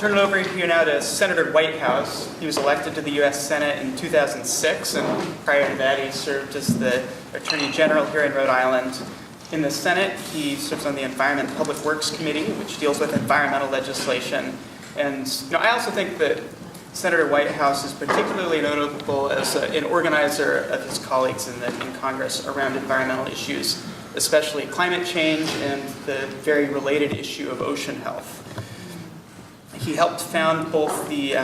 turn it over here now to Senator Whitehouse. He was elected to the U.S. Senate in 2006, and prior to that he served as the Attorney General here in Rhode Island. In the Senate, he serves on the Environment and Public Works Committee, which deals with environmental legislation. And I also think that Senator Whitehouse is particularly notable as an organizer of his colleagues in Congress around environmental issues, especially climate change and the very related issue of ocean health. He helped found both the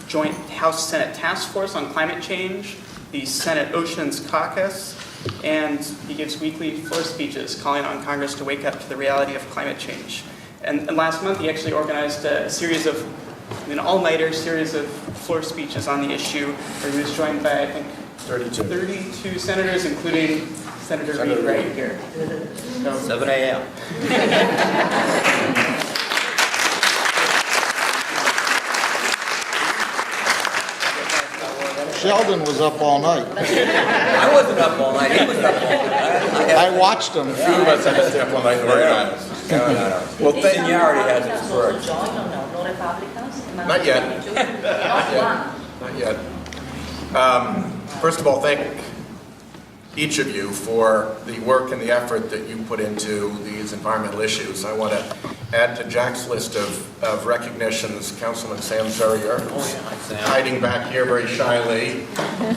Joint House-Senate Task Force on Climate Change, the Senate Oceans Caucus, and he gives weekly floor speeches calling on Congress to wake up to the reality of climate change. And last month he actually organized a series of, an all-nighter series of floor speeches on the issue, where he was joined by, I think, 32 senators, including Senator Reid right here. So, 7 a.m. Sheldon was up all night. I wasn't up all night. He was up all night. I watched him. A few of us had to stay up all night and organize. No. Well, seniority has its perks. Not yet. Not yet. First of all, thank each of you for the work and the effort that you put into these environmental issues. I want to add to Jack's list of recognitions, Councilman Sam Zurrier, hiding back here very shyly,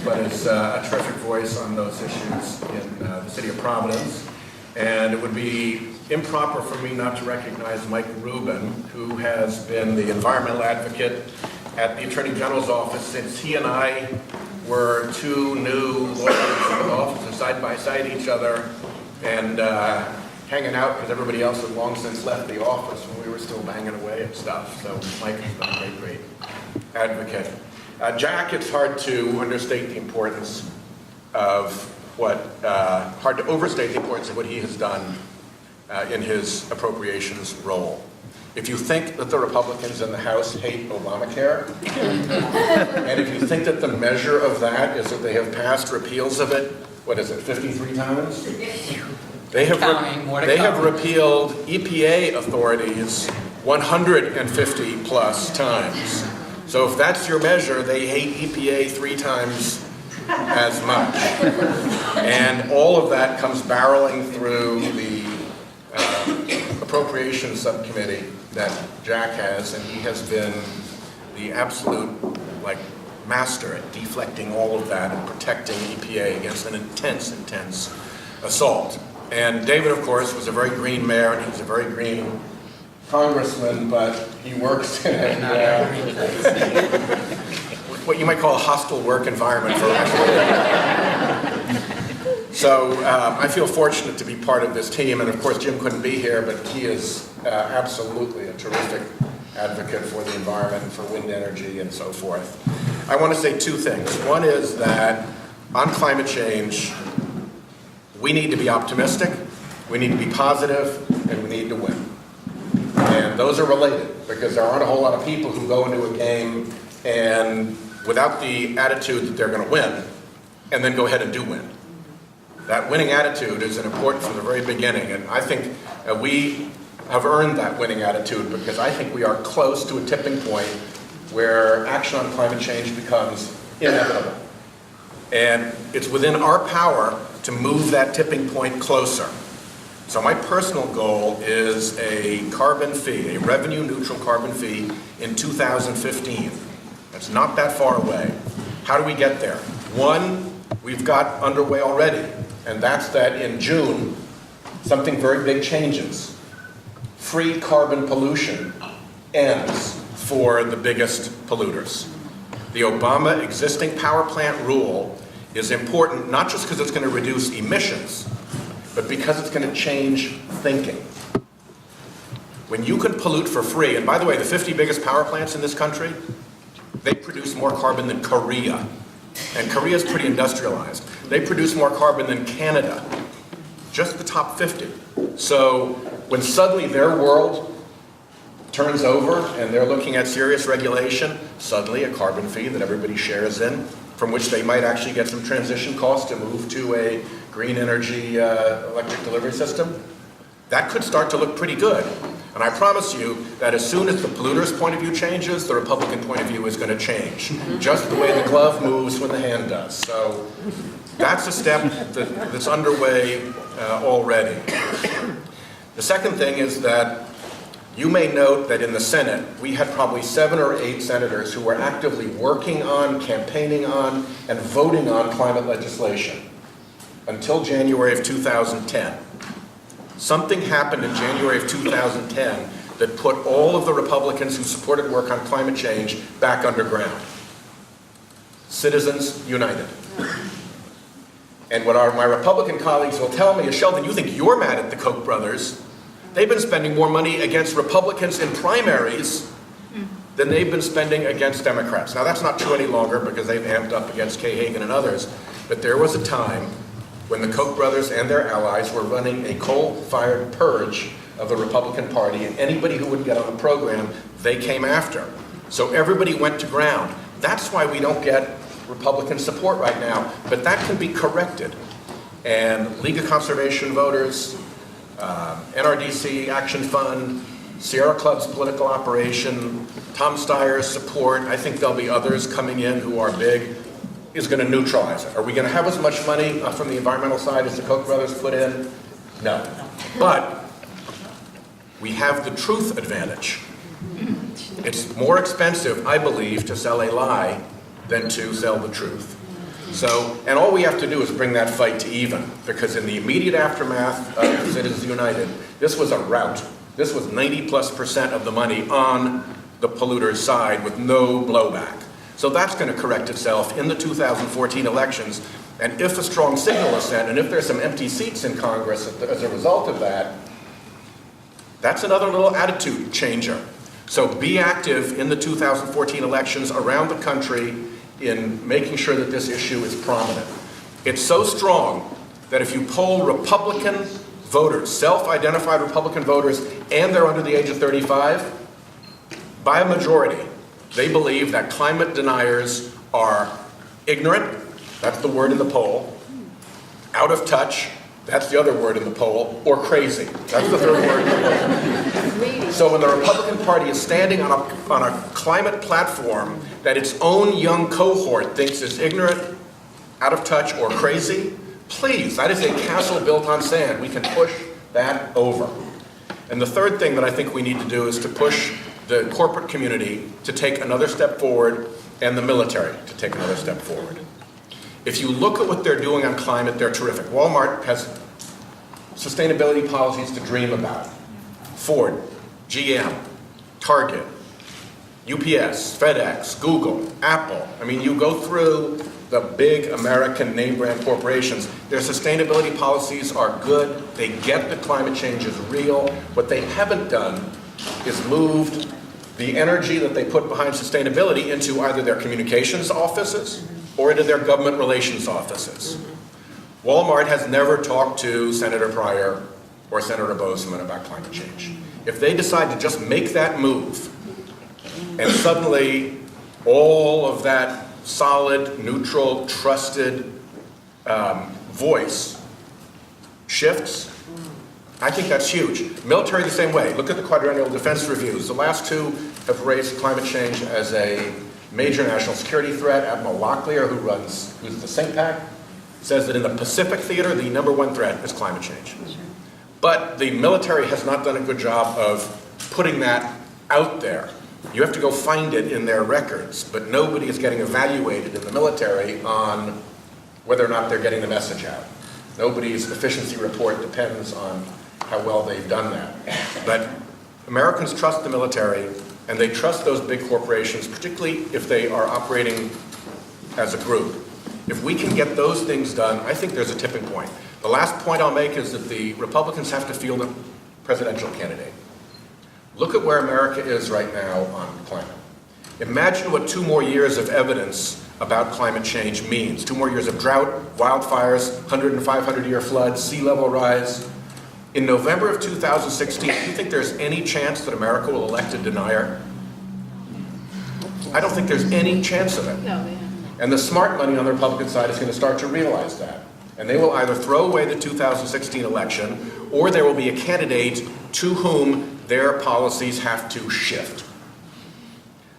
but is a terrific voice on those issues in the city of Providence. And it would be improper for me not to recognize Mike Rubin, who has been the environmental advocate at the Attorney General's office since he and I were two new lawyers in the office side by side each other and hanging out because everybody else had long since left the office when we were still banging away at stuff. So Mike has been a great advocate. Jack, it's hard to understate the importance of hard to overstate the importance of what he has done in his appropriations role. If you think that the Republicans in the House hate Obamacare, and if you think that the measure of that is that they have passed repeals of it, 53 times? They have repealed EPA authorities 150 plus times. So if that's your measure, they hate EPA 3 times as much. And all of that comes barreling through the Appropriations Subcommittee that Jack has, and he has been the absolute master at deflecting all of that and protecting EPA against an intense assault. And David, of course, was a very green mayor, and he was a very green congressman, but he works in what you might call a hostile work environment for us. So I feel fortunate to be part of this team, and of course Jim couldn't be here, but he is absolutely a terrific advocate for the environment and for wind energy and so forth. I want to say 2 things. One is that on climate change, we need to be optimistic, we need to be positive, and we need to win. And those are related, because there aren't a whole lot of people who go into a game and without the attitude that they're going to win, and then go ahead and do win. That winning attitude is important from the very beginning, and I think we have earned that winning attitude because I think we are close to a tipping point where action on climate change becomes inevitable. And it's within our power to move that tipping point closer. So my personal goal is a carbon fee, a revenue-neutral carbon fee in 2015. That's not that far away. How do we get there? One, we've got underway already, and that's that in June, something very big changes. Free carbon pollution ends for the biggest polluters. The Obama existing power plant rule is important not just because it's going to reduce emissions, but because it's going to change thinking. When you can pollute for free, and by the way, the 50 biggest power plants in this country, they produce more carbon than Korea. And Korea is pretty industrialized. They produce more carbon than Canada, just the top 50. So when suddenly their world turns over and they're looking at serious regulation, suddenly a carbon fee that everybody shares in, from which they might actually get some transition costs to move to a green energy electric delivery system, that could start to look pretty good. And I promise you that as soon as the polluter's point of view changes, the Republican point of view is going to change. Just the way the glove moves when the hand does. So that's a step that's underway already. The second thing is that you may note that in the Senate, we had probably 7 or 8 senators who were actively working on, campaigning on, and voting on climate legislation until January of 2010. Something happened in January of 2010 that put all of the Republicans who supported work on climate change back underground. Citizens united. And what my Republican colleagues will tell me is, Sheldon, you think you're mad at the Koch brothers? They've been spending more money against Republicans in primaries than they've been spending against Democrats. Now, that's not true any longer because they've amped up against Kay Hagan and others, but there was a time when the Koch brothers and their allies were running a coal-fired purge of the Republican Party, and anybody who wouldn't get on the program, they came after. So everybody went to ground. That's why we don't get Republican support right now, but that can be corrected. And League of Conservation Voters, NRDC Action Fund, Sierra Club's political operation, Tom Steyer's support, I think there'll be others coming in who are big, is going to neutralize it. Are we going to have as much money from the environmental side as the Koch brothers put in? No. But we have the truth advantage. It's more expensive, I believe, to sell a lie than to sell the truth. So, and all we have to do is bring that fight to even, because in the immediate aftermath of Citizens United, this was a rout. This was 90+% of the money on the polluter's side with no blowback. So that's going to correct itself in the 2014 elections. And if a strong signal is sent, and if there's some empty seats in Congress as a result of that, that's another little attitude changer. So be active in the 2014 elections around the country in making sure that this issue is prominent. It's so strong that if you poll Republican voters, self-identified Republican voters, and they're under the age of 35, by a majority, they believe that climate deniers are ignorant, that's the word in the poll, out of touch, that's the other word in the poll, or crazy, that's the third word in the poll. So when the Republican Party is standing on a climate platform that its own young cohort thinks is ignorant, out of touch, or crazy, please, that is a castle built on sand. We can push that over. And the third thing that I think we need to do is to push the corporate community to take another step forward and the military to take another step forward. If you look at what they're doing on climate, they're terrific. Walmart has sustainability policies to dream about. Ford, GM, Target, UPS, FedEx, Google, Apple. I mean, you go through the big American name brand corporations, their sustainability policies are good. They get that climate change is real. What they haven't done is moved the energy that they put behind sustainability into either their communications offices or into their government relations offices. Walmart has never talked to Senator Pryor or Senator Bozeman about climate change. If they decide to just make that move, and suddenly all of that solid, neutral, trusted voice shifts, I think that's huge. Military the same way. Look at the quadrennial defense reviews. The last two have raised climate change as a major national security threat. Admiral Locklear, who's the think tank, says that in the Pacific theater, the #1 threat is climate change. But the military has not done a good job of putting that out there. You have to go find it in their records, but nobody is getting evaluated in the military on whether or not they're getting the message out. Nobody's efficiency report depends on how well they've done that. But Americans trust the military, and they trust those big corporations, particularly if they are operating as a group. If we can get those things done, I think there's a tipping point. The last point I'll make is that the Republicans have to field a presidential candidate. Look at where America is right now on climate. Imagine what 2 more years of evidence about climate change means. 2 more years of drought, wildfires, 100 and 500-year floods, sea level rise. In November of 2016, do you think there's any chance that America will elect a denier? I don't think there's any chance of it. No, yeah. And the smart money on the Republican side is going to start to realize that. And they will either throw away the 2016 election, or there will be a candidate to whom their policies have to shift.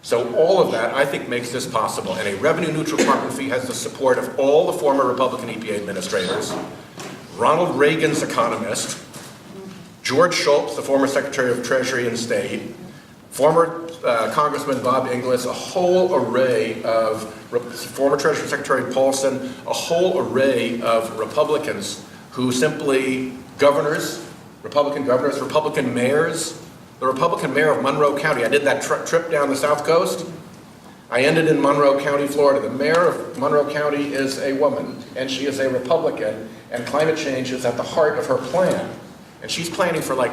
So all of that, I think, makes this possible. And a revenue-neutral carbon fee has the support of all the former Republican EPA administrators, Ronald Reagan's economist, George Shultz, the former Secretary of Treasury and State, former Congressman Bob Inglis, a whole array of, former Treasury Secretary Paulson, a whole array of Republicans who simply, governors, Republican mayors, the Republican mayor of Monroe County. I did that trip down the South Coast. I ended in Monroe County, Florida. The mayor of Monroe County is a woman, and she is a Republican, and climate change is at the heart of her plan. And she's planning for like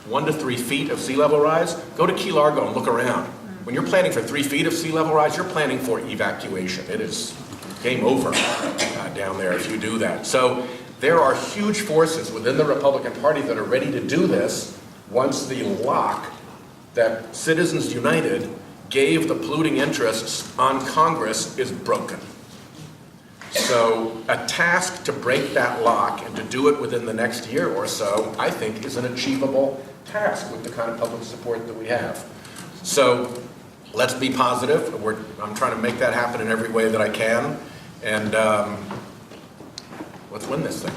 1 to 3 feet of sea level rise. Go to Key Largo and look around. When you're planning for 3 feet of sea level rise, you're planning for evacuation. It is game over down there if you do that. So there are huge forces within the Republican Party that are ready to do this once the lock that Citizens United gave the polluting interests on Congress is broken. So a task to break that lock and to do it within the next year or so, I think, is an achievable task with the kind of public support that we have. So let's be positive. I'm trying to make that happen in every way that I can. And let's win this thing.